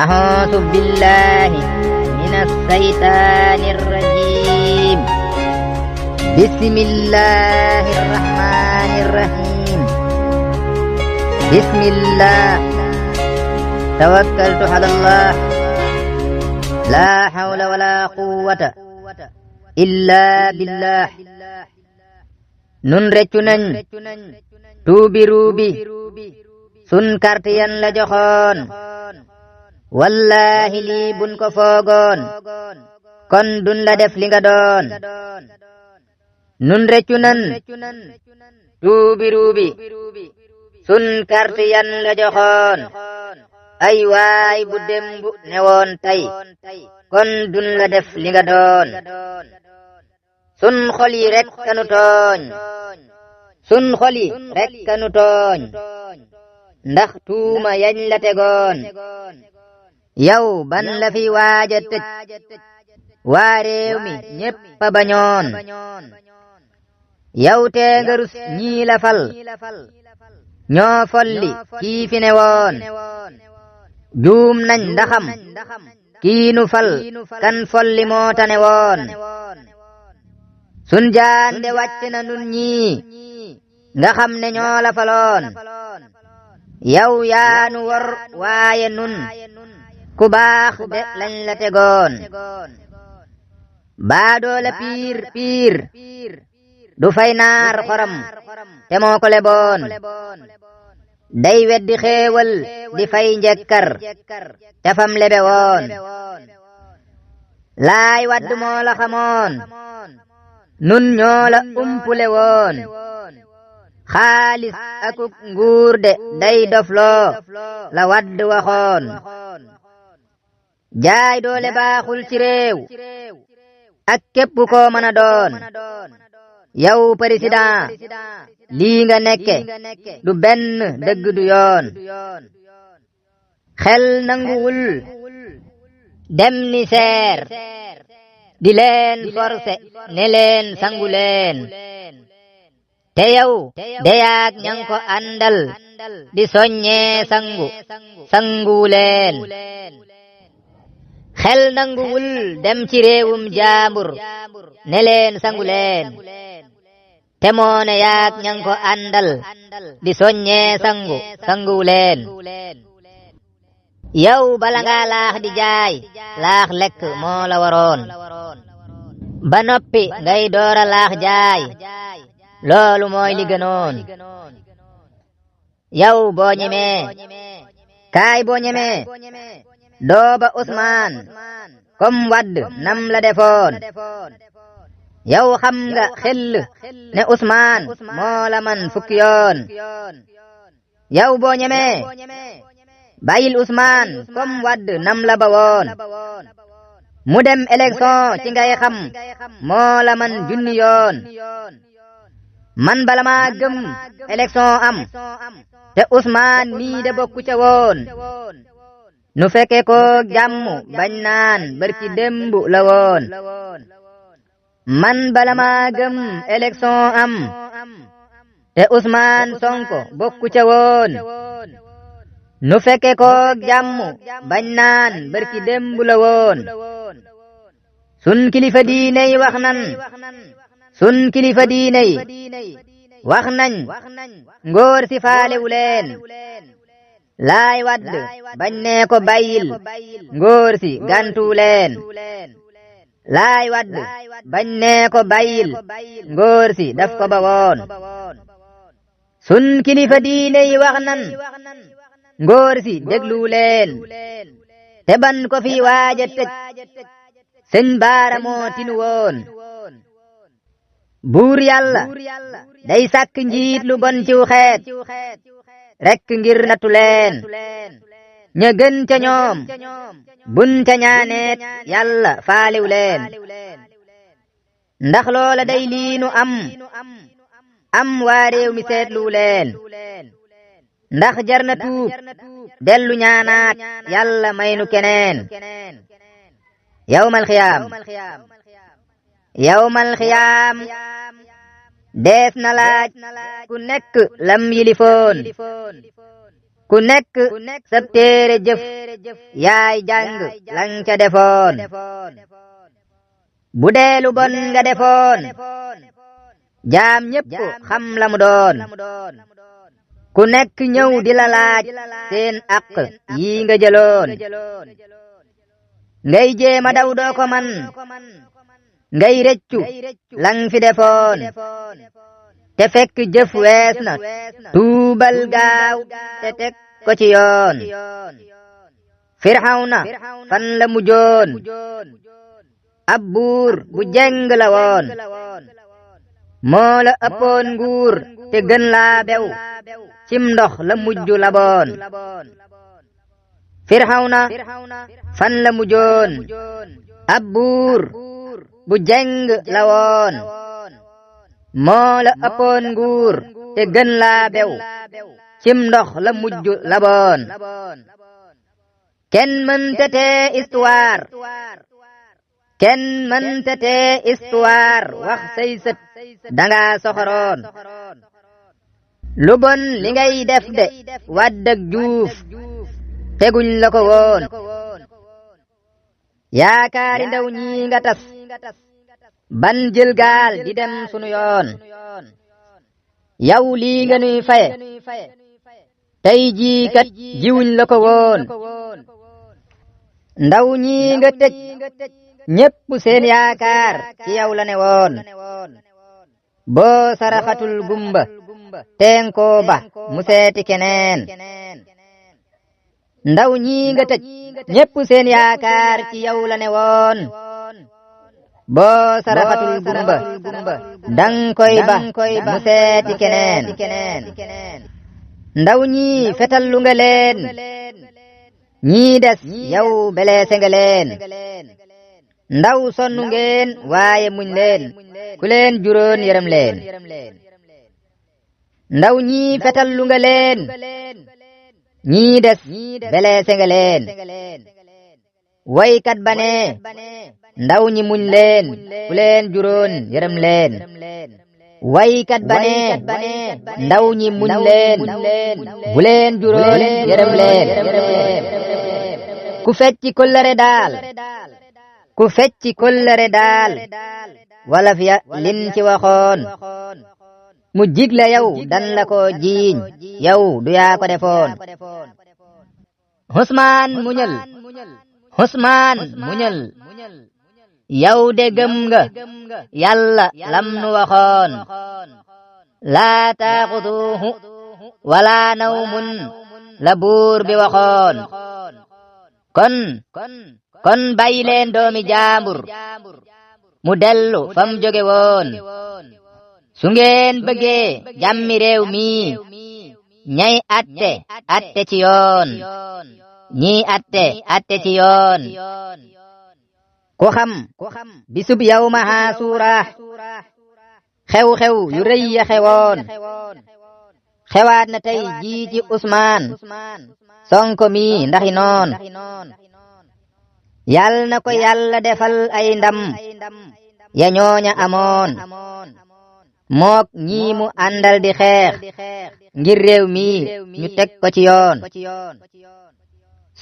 أعوذ بالله من الشيطان الرجيم. بسم الله الرحمن الرحيم. بسم الله توكلت على الله لا حول ولا قوة إلا بالله. nun reccu nañ tuubi ruubi sun kartiyan la joxoon wallahi lii bun ko foogoon kon dun la def li nga doon. nun reccu nan tuubi ruubi sun kartiyan la joxoon ay waay bu dembu newoon tay kon dun la def li nga doon. sun xol yi rek kanu tooñ sun xol yi rek kanu tooñ ndax tuuma yañ la tegoon yow ban la fi waaja tëj waa réew mi ñépp a bañoon yow tee nga rus ñii la fal ñoo folli kii fi ne woon juum nañ ndaxam kii nu fal kan folli moo tane woon. sun jaande wàcc na nun ñii nga xam ne ñoo la faloon yow yaanu wor waaye nun ku baax de lañ la tegoon. baadoola piir piir du fay naar xoram te moo ko leboon day weddi xéewal di fay njekkar te fam lebe woon. laay wadd moo la xamoon nun ñoo la umpule woon xaalis akuk nguur de day dofloo la wadd waxoon. jaay doole baaxul ci réew ak képp koo mën a doon yow président lii nga nekke du benn dëgg du yoon. xel nanguwul dem ni seer di leen forcé ne leen sangu leen te yow deyaak ñang ko àndal di soññee sangu leen. xel nanguwul dem ci réewum jaambur ne leen sangu leen te moo ne yaak ñang ko àndal di soññee sangu leen. yow bala nga laax di jaay laax lekk moo la waroon ba noppi ngay doora laax jaay loolu mooy li gënoon. yow boo ñemee kaay boo ñemee dooba Usmaan comme wadd nam la defoon. yow xam nga xel ne Usmaan moo la man fukki yoon. yow boo ñemee bàyyil Usmaan comme wadd nam la ba woon mu dem élection ci ngay xam moo la man junni yoon. man bala maa gëm élection am te Usmaan mii de bokku ca woon nu fekke ko jàmm bañ naan barki démb la woon. man bala maa gëm élection am te Usmaan Sonko bokku ca woon nu fekke ko jàmm bañ naan barki démb la woon. sun kilifa diine yi wax nan sun kilifa diine yi wax nañ ngóor si faalewu leen laay wadd bañ nee ko bàyyil ngóor si gàntu leen. laay wadd bañ nee ko bàyyil ngóor si daf ko ba woon. sun kilifa diine yi wax nan ngóor si déglu leen te ban ko fi waaja tëj sëñ baara moo tinu woon. buur yàlla day sàkk njiit lu bon ciw xeet rekk ngir nattu leen ña gën ca ñoom bun ca ñaaneet yàlla faaliw leen. ndax loola day liinu am waa réew mi seetlu leen ndax jar na tuub dellu ñaanaat yàlla may nu keneen. yawmal xiyaam dees na laaj ku nekk lam yilifoon ku nekk sa téere jëf yaay jàng lang ca defoon bu dee lu bon nga defoon jaam ñépp xam la mu doon ku nekk ñëw di la laaj seen àq yi nga jëloon ngay jéema daw doo ko man ngay rëccu lang fi defoon te fekk jëf wees na tuubal gaaw te teg ko ci yoon Firawna fan la mujjoon ab buur bu jeng la woon moo la ëppoon nguur te gën laa bew cim ndox la mujj la boon Firawna fan la mujjoon ab buur bu jeng la woon moo la ëppoon nguur te gën laa bew cim ndox la mujj la boon kenn mënta tee histoire kenn mënta tee histoire wax say sët danga soxoroon lu bon li ngay def de Wàdd ak Juuf teguñ la ko woon yaakaari ndaw ñi nga tas ban jël gaal di dem sunu yoon yow lii nga nuy faye tey jii kat jiwuñ la ko woon ndaw ñi nga tëj ñépp seen yaakaar ci yow la ne woon boo saraxatul gumba teenkoo ba mu seeti keneen ndaw ñi nga tëj ñépp seen yaakaar ci yow la ne woon boo saraxatul gumba dang koy ba mu seeti keneen ndaw ñi fetal lu nga leen ñii des yow beleese nga leen ndaw sonnu ngeen waaye muñ leen ku leen juróon yërëm leen ndaw ñi fetal lu nga leen ñii des beleese nga leen waykat ba ne ndaw ñi muñ leen ku leen juróon yërëm leen waykat ba ne ndaw ñi muñ leen bu leen juróon yërëm leen ku fecci kollëre daal ku fecci kollëre daal walaf ya lin ci waxoon mu jigle yow dan la ko jiiñ yow du yaa ko defoon Usmaan muñal yow de gëm nga yàlla lam nu waxoon laa taaxuduhu wala nawmun la buur bi waxoon kon bàyyi leen doomi jaambur mu dellu fam jóge woon su ngeen bëggee jàmmi réew mi ñay atte ci yoon ñi atte ci yoon ku xam bisub yawma Aasuura xew-xew yu rëy ya xewoon xewaat na tey jii ci Usmaan Sonko mi ndaxi noon yal na ko Yàlla defal ay ndam ya ñooña amoon mook ñii mu àndal di xeex ngir réew mi ñu teg ko ci yoon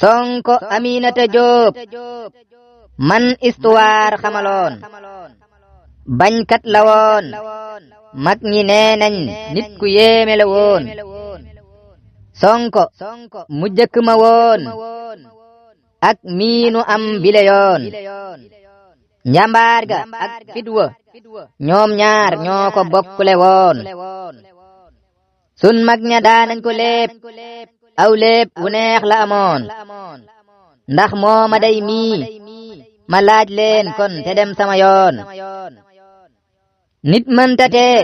Sonko Aminata Jóob man histoire xamaloon bañkat la woon mag ñi nee nañ nit ku yéeme la woon Sonko mu jëkk ma woon ak miinu am bile yoon njambaar ga ak fitwa ñoom ñaar ñoo ko bokkule woon sun mag ña daanañ ko léeb aw léeb wu neex la amoon ndax mooma day mii ma laaj leen kon te dem sama yoon nit mënta tee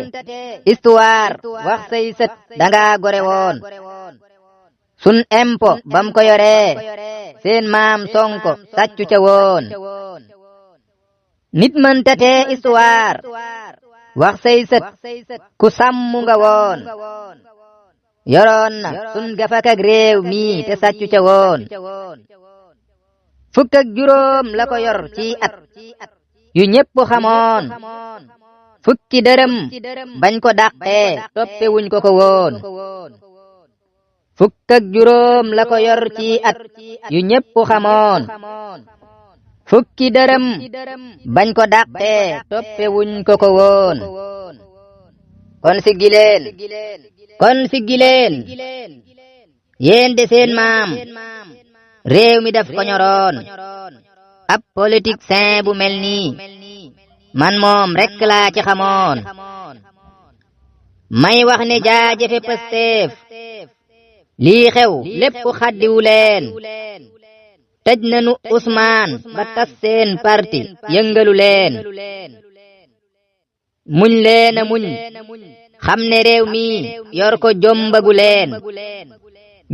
histoire wax say sët danga gore woon sun empo bam ko yoree seen maam Sonko sàccu ca woon nit mënta tee histoire wax say sët ku sàmmu nga woon yoroon na sun gafak ak réew mi te sàccu ca woon fukk ak juróom la ko yor ci at yu ñépp xamoon fukki dërëm bañ ko dàqee toppe wuñ ko ko woon fukk ak juróom la ko yor ci at yu ñépp xamoon fukki dërëm bañ ko dàqee toppe wuñ ko ko woon kon siggi leen yéen de seen maam réew mi daf ko ñoroon ab politicien bu mel nii man moom rekk laa ci xamoon may wax ne jaajëfe Pastef lii xew lépp xaddiwu leen tëj nanu Ousmane ba tas seen parti yëngalu leen muñ leena muñ xam ne réew mi yor ko jombagu leen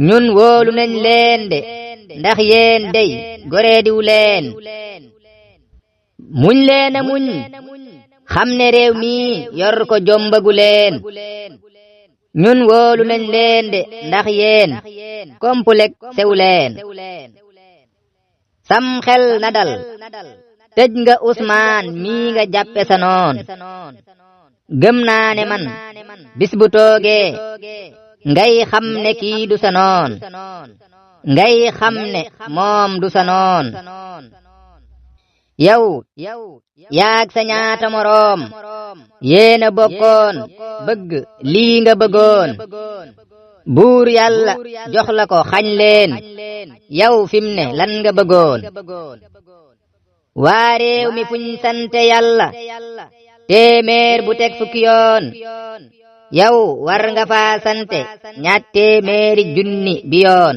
ñun wóolu nañ leen de ndax yéen dey goreediwu leen muñ leena muñ xam ne réew mi yor ko jombagu leen ñun wóolu nañ leen de ndax yéen complexe sewu leen sam xel na dal tëj nga Ousmane mii nga jàppe sa noon gëm naa ne man bis bu toogee ngay xam ne kii du sa noon ngay xam ne moom du sa noon yow yaag sa ñaata moroom yéena bokkoon bëgg lii nga bëggoon buur yàlla jox la ko xañ leen yow fim ne lan nga bëggoon waa réew mi fuñ sante yàlla téeméer bu teg fukki yoon yow war nga faa sante ñaat téeméeri junni bi yoon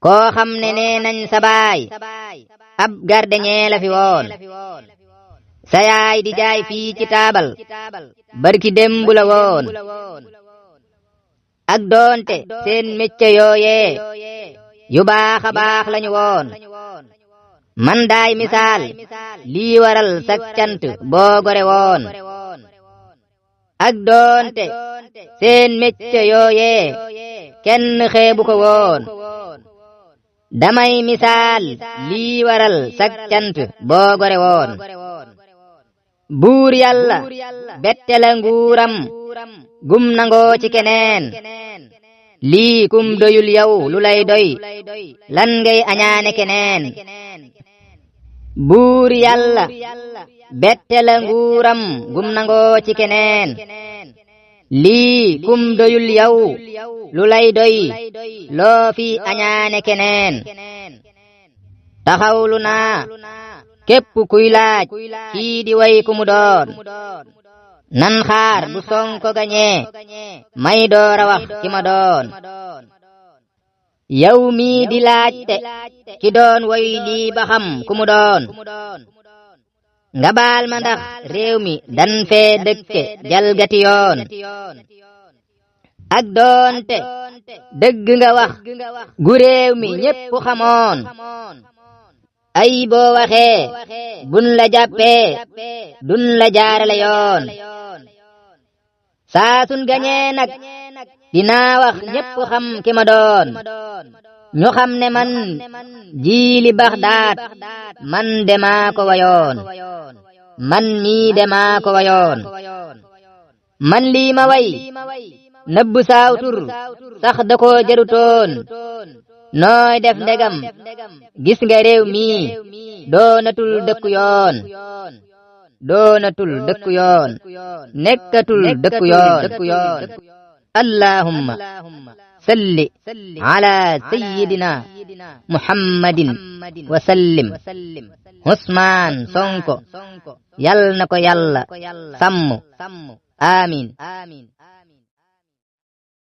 koo xam ne nee nañ sa baay ab gardeñee la fi woon sa yaay di jaay fii ci taabal barki démb la woon ak doonte seen mécce yooyee yu baax a baax lañu woon man daay misaal lii waral sak cant boo gore woon ak doonte seen mécce yooyee kenn xeebu ko woon damay misaal lii waral sak cant boo gore woon buur yàlla bette la nguuram gum nangoo ci keneen lii kum doyul yow lu lay doy lan ngay añaane keneen buur yàlla bette la nguuram gum nangoo ci keneen lii kum doyul yow lu lay doy loo fi añaane keneen taxawlu naa képp kuy laaj kii di way ku mu doon nan xaar bu Sonko gañee may doora wax ki ma doon yow mii di laajte ki doon way lii ba xam ku mu doon nga baal ma ndax réew mi dan fee dëkke jalgati yoon ak doonte dëgg nga wax gu réew mi ñépp xamoon ay boo waxee bun la jàppee dun la jaarale yoon saa sun gañee nag dinaa wax ñépp xam ki ma doon ñu xam ne man Jiili Baxdaad man demaa ko wayoon man mii demaa ko wayoon man lii ma way nëbb saaw tur sax da koo jarutoon nooy def ndegam gis nga réew mi doonatul dëkku yoon nekkatul dëkku yoon allahumma salli ala sayyidina muhammadin wa sallim Ousmane Sonko yal na ko yàlla sàmm amiin